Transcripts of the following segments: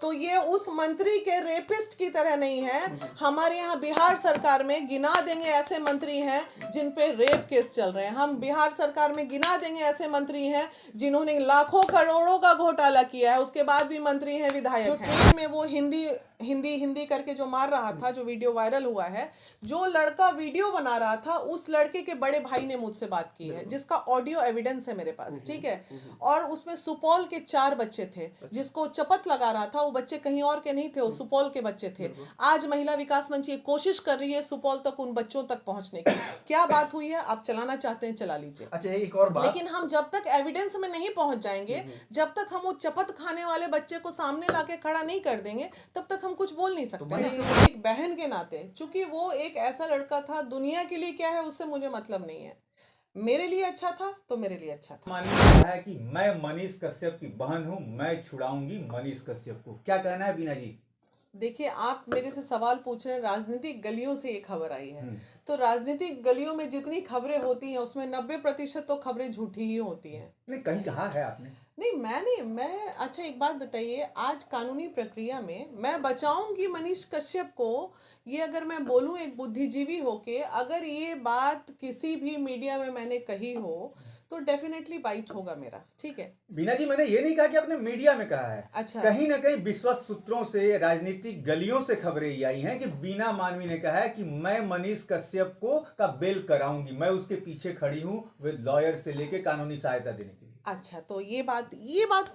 तो ये उस मंत्री के रेपिस्ट की तरह नहीं है। हमारे यहाँ बिहार सरकार में गिना देंगे ऐसे मंत्री हैं जिन पे रेप केस चल रहे हैं। हम बिहार सरकार में गिना देंगे ऐसे मंत्री हैं जिन्होंने लाखों करोड़ों का घोटाला किया है, उसके बाद भी मंत्री हैं, विधायक हैं। ट्रेन में वो हिंदी हिंदी हिंदी करके जो मार रहा था, जो वीडियो वायरल हुआ है, जो लड़का वीडियो बना रहा था उस लड़के के बड़े भाई ने मुझसे बात की है, जिसका ऑडियो एविडेंस है मेरे पास, ठीक है। और उसमें सुपौल के 4 बच्चे थे, जिसको चपत लगा रहा था वो बच्चे कहीं और के नहीं थे, वो सुपौल के बच्चे थे। आज महिला विकास मंच ये कोशिश कर रही है सुपौल तक उन बच्चों तक पहुंचने की। क्या बात हुई है, आप चलाना चाहते हैं चला लीजिए। अच्छा, एक और बात, लेकिन हम जब तक एविडेंस में नहीं पहुंच जाएंगे, जब तक हम वो चपत खाने वाले बच्चे को सामने लाके खड़ा नहीं कर देंगे, तब तक हम कुछ बोल नहीं सकते। एक बहन के नाते, चूंकि वो एक ऐसा लड़का था, दुनिया के लिए क्या है उससे मुझे मतलब नहीं है, मेरे लिए अच्छा था तो मेरे लिए अच्छा था। मानना है कि मैं मनीष कश्यप की बहन हूं, मैं छुड़ाऊंगी मनीष कश्यप को, क्या कहना है बीना जी? देखिए, आप मेरे से सवाल पूछ रहे हैं, राजनीतिक गलियों से ये खबर आई है, तो राजनीतिक गलियों में जितनी खबरें होती हैं उसमें 90% तो खबरें झूठी ही होती हैं। नहीं, कहीं कहा है आपने? नहीं, मैं अच्छा एक बात बताइए, आज कानूनी प्रक्रिया में मैं बचाऊंगी मनीष कश्यप को, ये अगर मैं बोलूं एक बुद्धिजीवी होके, अगर ये बात किसी भी मीडिया में मैंने कही हो तो डेफिनेटली बाइट होगा मेरा, ठीक है। बीना जी, मैंने ये नहीं कहा कि आपने मीडिया में कहा है। अच्छा, कहीं ना कहीं विश्वस्त सूत्रों से, राजनीतिक गलियों से खबरें ये आई हैं कि बीना मानवी ने कहा है कि मैं मनीष कश्यप को का बेल कराऊंगी, मैं उसके पीछे खड़ी हूं विद लॉयर से लेके कानूनी सहायता देने के लिए। अच्छा, तो ये बात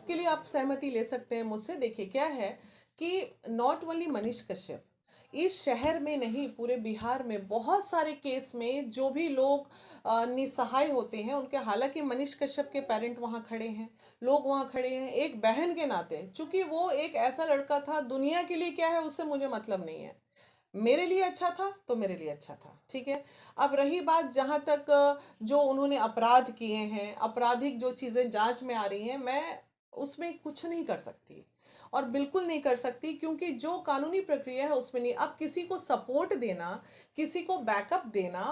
के लिए आप सहमति ले सकते हैं मुझसे। देखिए, क्या है कि नॉट ओनली मनीष कश्यप, इस शहर में नहीं पूरे बिहार में बहुत सारे केस में जो भी लोग निसहाय होते हैं उनके, हालांकि मनीष कश्यप के पेरेंट वहां खड़े हैं, लोग वहां खड़े हैं, एक बहन के नाते, चूंकि वो एक ऐसा लड़का था, दुनिया के लिए क्या है उससे मुझे मतलब नहीं है, मेरे लिए अच्छा था तो मेरे लिए अच्छा था, ठीक है। अब रही बात जहां तक जो उन्होंने अपराध किए हैं, आपराधिक जो चीजें जांच में आ रही हैं, मैं उसमें कुछ नहीं कर सकती और बिल्कुल नहीं कर सकती, क्योंकि जो कानूनी प्रक्रिया है उसमें नहीं। अब किसी को सपोर्ट देना, किसी को बैकअप देना,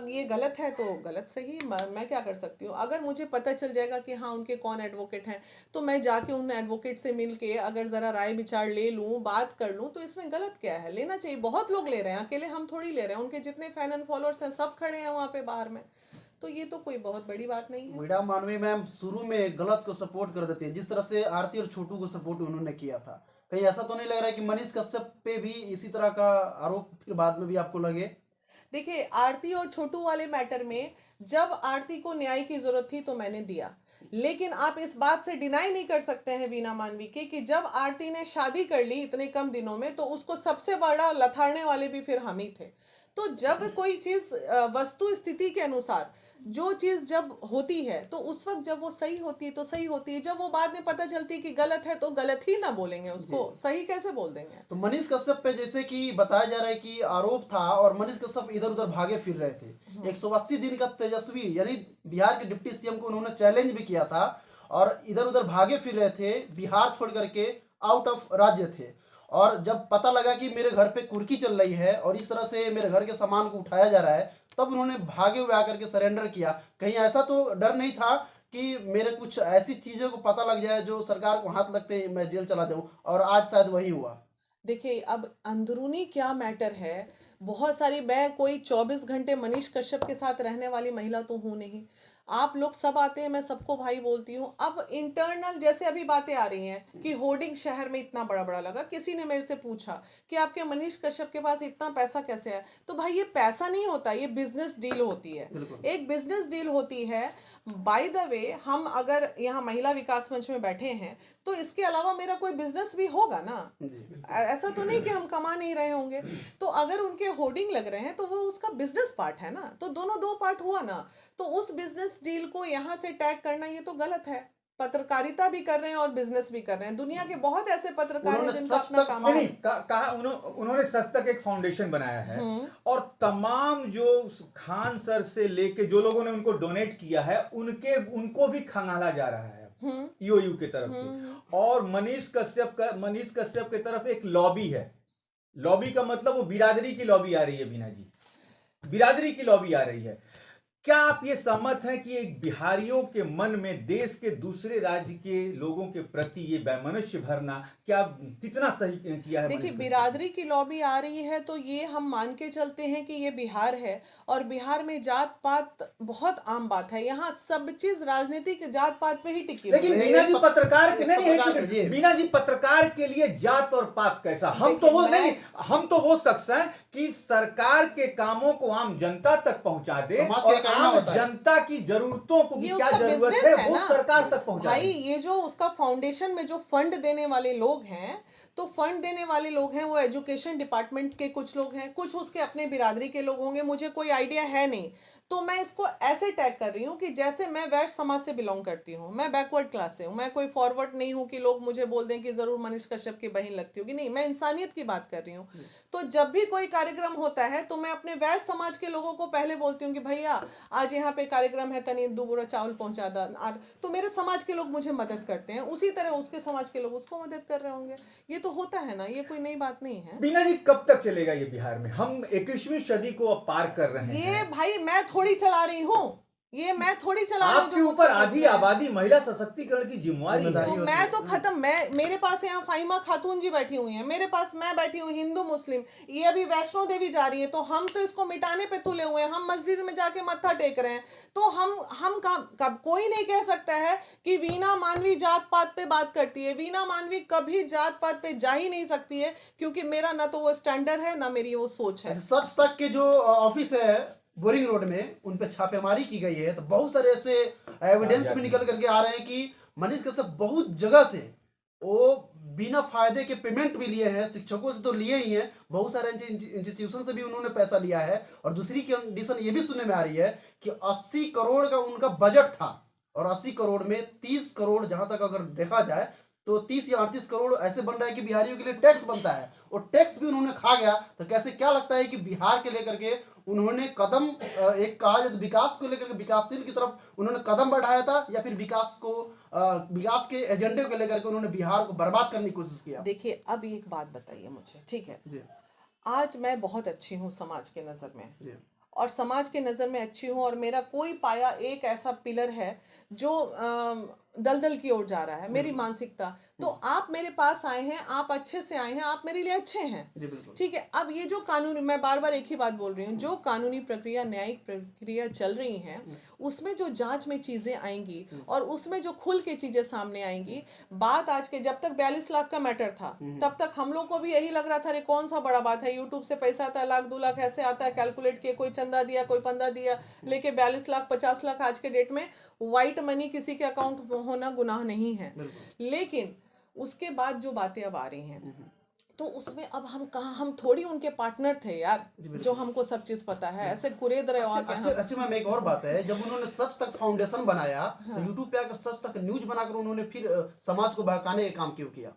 ये गलत है तो गलत, सही मैं क्या कर सकती हूँ। अगर मुझे पता चल जाएगा कि हाँ उनके कौन एडवोकेट हैं, तो मैं जाके उन एडवोकेट से मिल के अगर ज़रा राय विचार ले लूँ, बात कर लूँ, तो इसमें गलत क्या है, लेना चाहिए। बहुत लोग ले रहे हैं, अकेले हम थोड़ी ले रहे हैं, उनके जितने फैन एंड फॉलोअर्स हैं सब खड़े हैं वहाँ पे बाहर में, तो ये तो कोई बहुत बड़ी बात नहीं है। मीडिया मानवी मैम शुरू में गलत को सपोर्ट कर देती है, जिस तरह से आरती और छोटू को सपोर्ट उन्होंने किया था। कहीं ऐसा तो नहीं लग रहा है कि मनीष कश्यप पे भी इसी तरह का आरोप फिर बाद में भी आपको लगे? देखिए, आरती और छोटू वाले मैटर में जब आरती को न्याय की जरूरत थी तो मैंने दिया, लेकिन आप इस बात से डिनाई नहीं कर सकते हैं बीना मानवी के कि जब आरती ने शादी कर ली इतने कम दिनों में, तो उसको सबसे बड़ा लथाड़ने वाले भी फिर हम ही थे। तो जब कोई चीज वस्तु स्थिति के अनुसार जो चीज जब होती है, तो उस वक्त जब वो सही होती है तो सही होती है, जब वो बाद में पता चलती है कि गलत है तो गलत ही ना बोलेंगे, उसको सही कैसे बोल देंगे। तो मनीष कश्यप पे जैसे कि बताया जा रहा है कि आरोप था और मनीष कश्यप इधर उधर भागे फिर रहे थे। 180 दिन का तेजस्वी यानी बिहार के डिप्टी सीएम को उन्होंने चैलेंज भी किया था और इधर उधर भागे फिर रहे थे, बिहार छोड़ करके आउट ऑफ राज्य थे। और जब पता लगा कि मेरे घर पे कुर्की चल रही है और इस तरह से मेरे घर के सामान को उठाया जा रहा है, तब उन्होंने भागे हुए आकर के सरेंडर किया। कहीं ऐसा तो डर नहीं था कि मेरे कुछ ऐसी चीजों को पता लग जाए जो सरकार को हाथ लगते ही मैं जेल चला जाऊं, और आज शायद वही हुआ। देखिए, अब अंदरूनी क्या मैटर है, बहुत सारी, मैं कोई 24 घंटे मनीष कश्यप के साथ रहने वाली महिला तो हूं नहीं, आप लोग सब आते हैं, मैं सबको भाई बोलती हूँ। अब इंटरनल जैसे अभी बातें आ रही हैं कि होर्डिंग शहर में इतना बड़ा बड़ा लगा, किसी ने मेरे से पूछा कि आपके मनीष कश्यप के पास इतना पैसा कैसे है, तो भाई ये पैसा नहीं होता, ये बिजनेस डील होती है, एक बिजनेस डील होती है। बाय द वे, हम अगर यहाँ महिला विकास मंच में बैठे हैं तो इसके अलावा मेरा कोई बिजनेस भी होगा ना, ऐसा तो नहीं कि हम कमा नहीं रहे होंगे। तो अगर उनके होर्डिंग लग रहे हैं तो वो उसका बिजनेस पार्ट है ना, तो दोनों दो पार्ट हुआ ना, तो उस बिजनेस डील को यहाँ से टैग करना ये तो गलत है। पत्रकारिता भी कर रहे हैं और बिजनेस भी कर रहे हैं, दुनिया के बहुत ऐसे पत्रकार हैं जिनका अपना काम है। कहा उन्होंने सच तक एक फाउंडेशन बनाया है और तमाम जो खान सर से लेके जो लोगों ने उनको डोनेट किया है उनको भी खंगाला जा रहा है ईओयू की तरफ से। और मनीष कश्यप की तरफ एक लॉबी है। लॉबी का मतलब वो बिरादरी की लॉबी आ रही है बीना जी, बिरादरी की लॉबी आ रही है। क्या आप ये सहमत हैं कि एक बिहारियों के मन में देश के दूसरे राज्य के लोगों के प्रति ये वैमनस्य भरना क्या कितना सही किया है देखिए, मनीष कश्यप? बिरादरी की लॉबी आ रही है तो ये हम मान के चलते हैं कि ये बिहार है, और बिहार में जात पात बहुत आम बात है। यहाँ सब चीज राजनीतिक जात पात पे ही टिकी हुई लेकिन है। बीना जी पत्रकार के नहीं एक पत्रकार सेकंड, जी। बीना जी पत्रकार के लिए जात और पात कैसा? हम तो देखिए, वो मैं- नहीं, हम तो वो शख्स हैं कि सरकार के कामों को आम जनता तक पहुंचा दे समाज का और कहना आम होता है। जनता की जरूरतों को ये भी क्या उसका जरूरत बिजनेस है है वो ना सरकार तक पहुंचा भाई। दे। ये जो उसका फाउंडेशन में जो फंड देने वाले लोग हैं, तो फंड देने वाले लोग हैं वो एजुकेशन डिपार्टमेंट के कुछ लोग हैं, कुछ उसके अपने बिरादरी के लोग होंगे, मुझे कोई आइडिया है नहीं। तो मैं इसको ऐसे टैग कर रही हूँ कि जैसे मैं वैश्य समाज से बिलोंग करती हूँ, मैं बैकवर्ड क्लास से हूँ, मैं कोई फॉरवर्ड नहीं हूँ कि लोग मुझे बोल दें कि जरूर मनीष कश्यप की बहन लगती होगी, नहीं, मैं इंसानियत की बात कर रही हूँ। तो जब भी कोई कार्यक्रम होता है तो मैं अपने वैश्य समाज के लोगों को पहले बोलती हूँ कि भैया आज यहाँ पे कार्यक्रम है, तनी 2 बोरा चावल पहुंचा दा। तो मेरे समाज के लोग मुझे मदद करते हैं, उसी तरह उसके समाज के लोग उसको मदद कर रहे होंगे। ये तो होता है ना, ये कोई नई बात नहीं है। बीना जी कब तक चलेगा ये बिहार में? हम 21वीं सदी को अब पार कर रहे ये हैं। भाई मैं थोड़ी चला रही हूँ, ये मैं थोड़ी चला रही हूँ आपके जो मुझसे ऊपर पूछ आधी रहे हैं। आबादी महिला सशक्तिकरण की जिम्मेवारी जिम्मेदारी है। तो होती मैं है। तो खत्म, मैं मेरे पास यहाँ फाइमा खातून जी बैठी हुई हैं, मेरे पास मैं बैठी हूँ हिंदू मुस्लिम, ये अभी वैष्णो देवी जा रही है, तो हम तो इसको मिटाने पे तुले हुए हैं, हम मस्जिद में जाके मत्था टेक रहे हैं। तो हम कब कोई नहीं कह सकता है कि वीना मानवी जात पात पे बात करती है। वीना मानवी कभी जात पात पे जा ही नहीं सकती है, क्योंकि मेरा ना तो वो स्टैंडर्ड है ना मेरी वो सोच है। अच्छा, सच तक के जो ऑफिस है बोरिंग रोड में, उन पे छापेमारी की गई है, तो बहुत सारे ऐसे एविडेंस भी निकल करके आ रहे हैं कि मनीष कश्यप बहुत जगह से वो बिना फायदे के पेमेंट भी लिए हैं। शिक्षकों से तो लिए ही हैं, बहुत सारे इंस्टीट्यूशन से भी उन्होंने पैसा लिया है। और दूसरी कंडीशन ये भी सुनने में आ रही है कि 80 करोड़ का उनका बजट था, और 80 करोड़ में 30 करोड़, जहां तक अगर देखा जाए तो 30 या 38 करोड़ ऐसे बन रहा है कि बिहारियों के लिए टैक्स बनता है, और टैक्स भी उन्होंने खा गया। तो कैसे, क्या लगता है कि बिहार के लेकर के उन्होंने कदम एक कहा जाए तो विकास को लेकर के, विकासशील की तरफ उन्होंने कदम बढ़ाया था, या फिर विकास के एजेंडे को लेकर के उन्होंने बिहार को बर्बाद करने की कोशिश किया? देखिए, अब एक बात बताइए मुझे, ठीक है, जी आज मैं बहुत अच्छी हूँ समाज के नज़र में, जी और समाज के नज़र में अच्छी हूँ, और मेरा कोई पाया एक ऐसा पिलर है जो दलदल की ओर जा रहा है, मेरी मानसिकता। तो आप मेरे पास आए हैं, आप अच्छे से आए हैं, आप मेरे लिए अच्छे हैं, जी बिल्कुल। ठीक है। अब ये जो कानूनी, मैं बार बार एक ही बात बोल रही हूँ, जो कानूनी प्रक्रिया, न्यायिक प्रक्रिया चल रही है, उसमें जो जांच में चीजें आएंगी और उसमें जो खुल के चीजें सामने आएंगी, बात आज के, जब तक 42 लाख का मैटर था तब तक हम लोग को भी यही लग रहा था, अरे कौन सा बड़ा बात है, यूट्यूब से पैसा आता है, 1 लाख 2 लाख ऐसे आता है, कैलकुलेट किए, कोई चंदा दिया, कोई पंदा दिया, लेके 42 लाख 50 लाख आज के डेट में व्हाइट मनी किसी के अकाउंट में होना गुनाह नहीं है। लेकिन उसके बाद जो बातें अब आ रही हैं, तो उसमें अब हम कहाँ, हम थोड़ी उनके पार्टनर थे यार, जो हमको सब चीज पता है, ऐसे कुरेद रहे वहां के हम। अच्छा मैम, एक और बात है, जब उन्होंने सच तक फाउंडेशन बनाया तो यूट्यूब पे आकर सच तक न्यूज बनाकर उन्होंने फिर समाज को बहकाने का काम क्यों किया?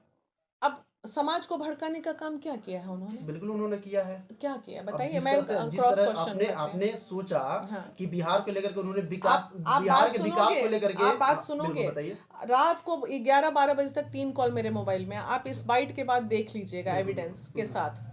अब समाज को भड़काने का काम क्या किया है उन्होंने? बिल्कुल उन्होंने किया है। क्या किया अब बताइए, जिस मैं तरह से- जिस क्रॉस तरह क्वेश्चन आपने करते हैं। आपने सोचा हाँ। कि बिहार को लेकर के उन्होंने विकास, आप बिहार बात के विकास सुनोगे, को लेकर के, आप बात हाँ, सुनोगे, बिल्कुल बताइए। रात को 11-12 बजे तक 3 कॉल मेरे मोबाइल में, आप इस बाइट के बाद देख लीजिएगा एविडेंस के साथ।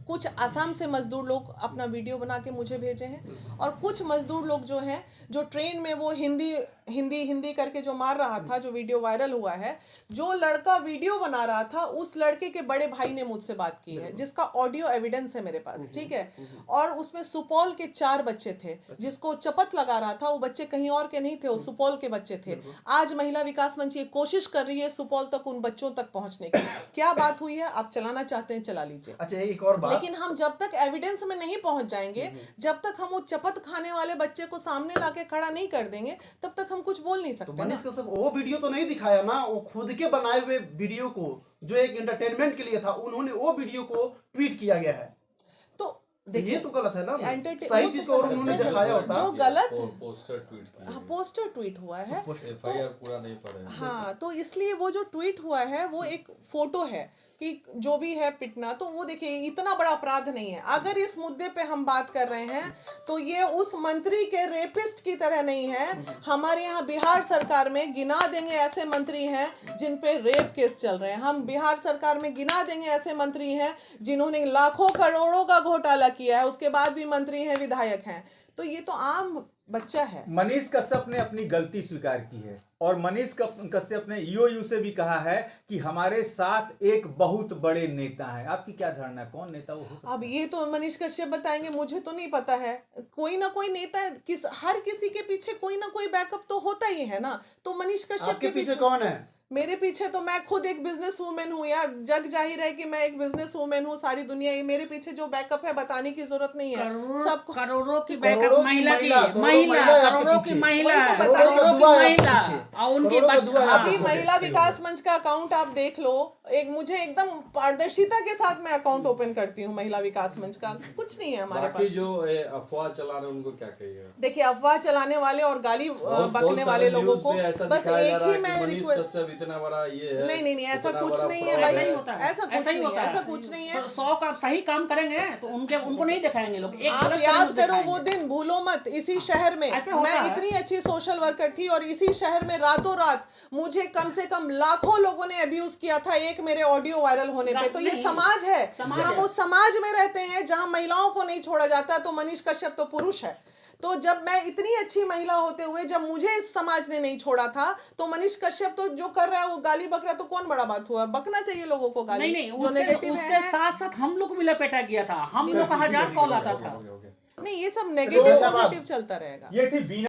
कुछ आसाम से मजदूर लोग अपना वीडियो बना के मुझे भेजे हैं, और कुछ मजदूर लोग जो हैं, जो ट्रेन में वो हिंदी हिंदी हिंदी करके जो मार रहा था, जो वीडियो वायरल हुआ है, जो लड़का वीडियो बना रहा था, उस लड़के के बड़े भाई ने मुझसे बात की है, जिसका ऑडियो एविडेंस है मेरे पास, ठीक है। और उसमें सुपौल के 4 बच्चे थे, जिसको चपत लगा रहा था, वो बच्चे कहीं और के नहीं थे, वो सुपौल के बच्चे थे। आज महिला विकास मंच ये कोशिश कर रही है सुपौल तक उन बच्चों तक पहुंचने की। क्या बात हुई है, आप चलाना चाहते हैं चला लीजिए। अच्छा, एक और बात, लेकिन हम जब तक एविडेंस में नहीं पहुंच जाएंगे, जब तक हम वो चपत खाने वाले बच्चे को सामने लाके खड़ा नहीं कर देंगे, तब तक हम कुछ बोल नहीं तो सकते मनीष ना। कश्यप वो वीडियो तो नहीं दिखाया ना, वो खुद के बनाए हुए वीडियो को, जो एक एंटरटेनमेंट के लिए था, उन्होंने वो वीडियो को ट्वीट किया गया है। तो ये देखिए, तो गलत है ना, entertain- सही वो चीज तो को और गलत उन्होंने है। दिखाया होता। जो गलत, पोस्टर ट्वीट किया हाँ, पोस्टर ट्वीट हुआ है, एफआईआर पूरा नहीं पढ़े। हाँ, तो इसलिए वो जो ट्वीट हुआ है वो एक फोटो है कि जो भी है पिटना, तो वो देखिए इतना बड़ा अपराध नहीं है। अगर इस मुद्दे पे हम बात कर रहे हैं तो ये उस मंत्री के रेपिस्ट की तरह नहीं है। हमारे यहाँ बिहार सरकार में गिना देंगे ऐसे मंत्री हैं जिन पे रेप केस चल रहे हैं, हम बिहार सरकार में गिना देंगे ऐसे मंत्री हैं जिन्होंने लाखों करोड़ों का घोटाला किया है, उसके बाद भी मंत्री हैं, विधायक हैं। तो ये तो आम बच्चा है। मनीष कश्यप ने अपनी गलती स्वीकार की है और मनीष कश्यप ने ईओयू से भी कहा है कि हमारे साथ एक बहुत बड़े नेता हैं। आपकी क्या धारणा है, कौन नेता वो हो सकता अब ये तो मनीष कश्यप बताएंगे, मुझे तो नहीं पता है। कोई ना कोई नेता हर किसी के पीछे कोई ना कोई बैकअप तो होता ही है ना। तो मनीष कश्यप आपके के पीछे कौन है? मेरे पीछे तो मैं खुद एक बिजनेस वूमेन हूँ यार, जग जाहिर है कि मैं एक बिजनेस वूमेन हूँ। सारी दुनिया ये मेरे पीछे जो बैकअप है बताने की जरूरत नहीं है। सबको करोड़ों की करोड़ों बैकअप की महिला की महिला, महिला करोड़ों की करोड़ों की आपके महिला पीछे। वही तो बता रही करोड़ों हूँ। की दुआ है महिला आपके पीछे। और उनके करोड़ों का दुआ है बच्चे। अभी आपके महिला पीछे। विकास मंच का अकाउंट आप देख लो, एक मुझे एकदम पारदर्शिता के साथ मैं अकाउंट ओपन करती हूँ महिला विकास मंच का। कुछ नहीं है हमारे बाकी पास। जो अफवाह चला रहे हैं उनको क्या कहिएगा? देखिए, अफवाह चलाने वाले और गाली बहुत बकने सारे वाले लोगों न्यूज़ को में ऐसा बस दिखाया जा एक रहा ही है कि मैं मनीष रिक्वेस्ट, कश्यप इतना बड़ा ये है, नहीं ऐसा इतना कुछ बड़ा नहीं है fraud भाई, ऐसा ही होता है, ऐसा कुछ ऐसा ही नहीं होता है, है। ऐसा कुछ नहीं है। 100 का आप सही काम करेंगे तो उनको नहीं दिखाएंगे लोग, एक आप गलत याद करेंगे तो करो वो दिखाएंगे। दिन, भूलो मत, इसी शहर में ऐसा होता मैं है। इतनी अच्छी सोशल वर्कर थी और इसी शहर में रातों रात मुझे कम से कम लाखों लोगों ने अब्यूज किया था एक मेरे ऑडियो वायरल होने पे। तो ये नहीं, समाज है, समाज हम है। उस समाज में रहते हैं जहां महिलाओं को नहीं छोड़ा जाता। तो मनीष कश्यप तो पुरुष है। तो जब मैं इतनी अच्छी महिला होते हुए जब मुझे इस समाज ने नहीं छोड़ा था, तो मनीष कश्यप तो जो कर रहा है वो गाली बक रहा है, तो कौन बड़ा बात हुआ? बकना चाहिए लोगों को गाली नहीं जो नेगेटिव उसके है। साथ साथ हम लोग भी लपेटा गया था, हम लोग का 1000 कॉल आता था। नहीं, ये सब नेगेटिव धन्यवाद। पॉजिटिव चलता रहेगा। है। ये थी बीना